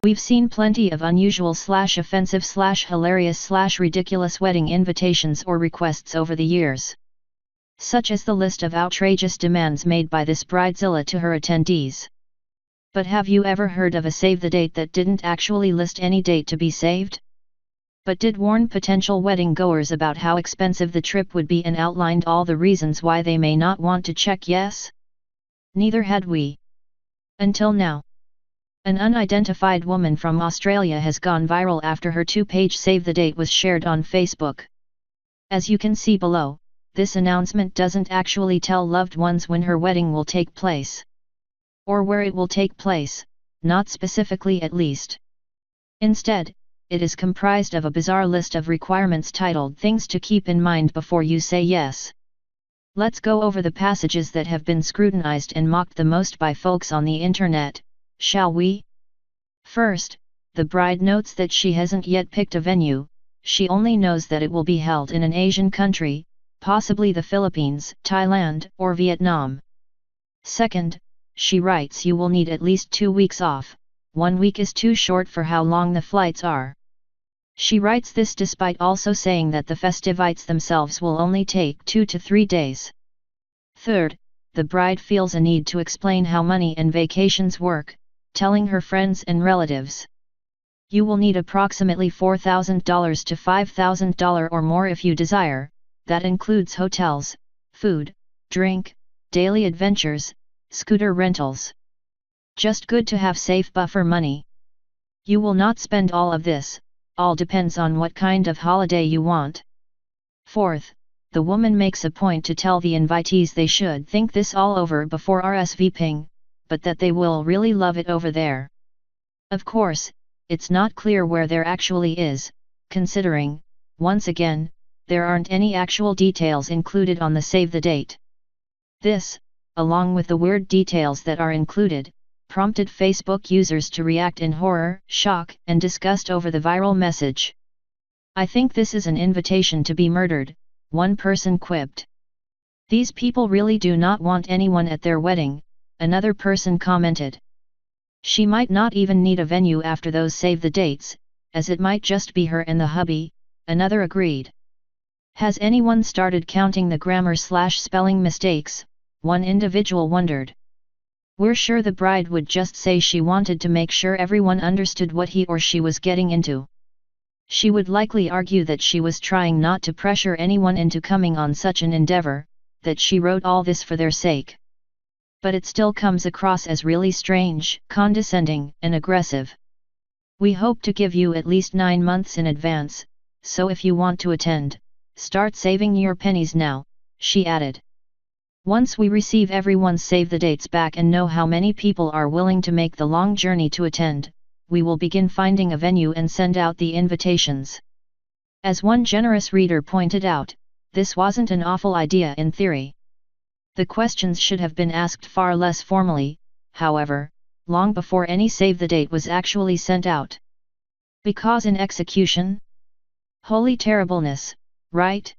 We've seen plenty of unusual / offensive / hilarious / ridiculous wedding invitations or requests over the years. Such as the list of outrageous demands made by this bridezilla to her attendees. But have you ever heard of a save the date that didn't actually list any date to be saved? But did warn potential wedding goers about how expensive the trip would be and outlined all the reasons why they may not want to check yes? Neither had we. Until now. An unidentified woman from Australia has gone viral after her 2-page save the date was shared on Facebook. As you can see below, this announcement doesn't actually tell loved ones when her wedding will take place. Or where it will take place, not specifically at least. Instead, it is comprised of a bizarre list of requirements titled Things to Keep in Mind Before You Say Yes. Let's go over the passages that have been scrutinized and mocked the most by folks on the internet, shall we? First, the bride notes that she hasn't yet picked a venue, she only knows that it will be held in an Asian country, possibly the Philippines, Thailand, or Vietnam. Second, she writes you will need at least 2 weeks off, 1 week is too short for how long the flights are. She writes this despite also saying that the festivities themselves will only take 2 to 3 days. Third, the bride feels a need to explain how money and vacations work, telling her friends and relatives. You will need approximately $4,000 to $5,000 or more if you desire, that includes hotels, food, drink, daily adventures, scooter rentals. Just good to have safe buffer money. You will not spend all of this, all depends on what kind of holiday you want. Fourth, the woman makes a point to tell the invitees they should think this all over before RSVPing, but that they will really love it over there. Of course, it's not clear where there actually is, considering, once again, there aren't any actual details included on the save the date. This, along with the weird details that are included, prompted Facebook users to react in horror, shock, and disgust over the viral message. I think this is an invitation to be murdered, one person quipped. These people really do not want anyone at their wedding, another person commented. She might not even need a venue after those save the dates, as it might just be her and the hubby, another agreed. Has anyone started counting the grammar / spelling mistakes? One individual wondered. We're sure the bride would just say she wanted to make sure everyone understood what he or she was getting into. She would likely argue that she was trying not to pressure anyone into coming on such an endeavor, that she wrote all this for their sake. But it still comes across as really strange, condescending, and aggressive. We hope to give you at least 9 months in advance, so if you want to attend, start saving your pennies now, she added. Once we receive everyone's save the dates back and know how many people are willing to make the long journey to attend, we will begin finding a venue and send out the invitations. As one generous reader pointed out, this wasn't an awful idea in theory. The questions should have been asked far less formally, however, long before any save the date was actually sent out. Because in execution? Holy terribleness, right?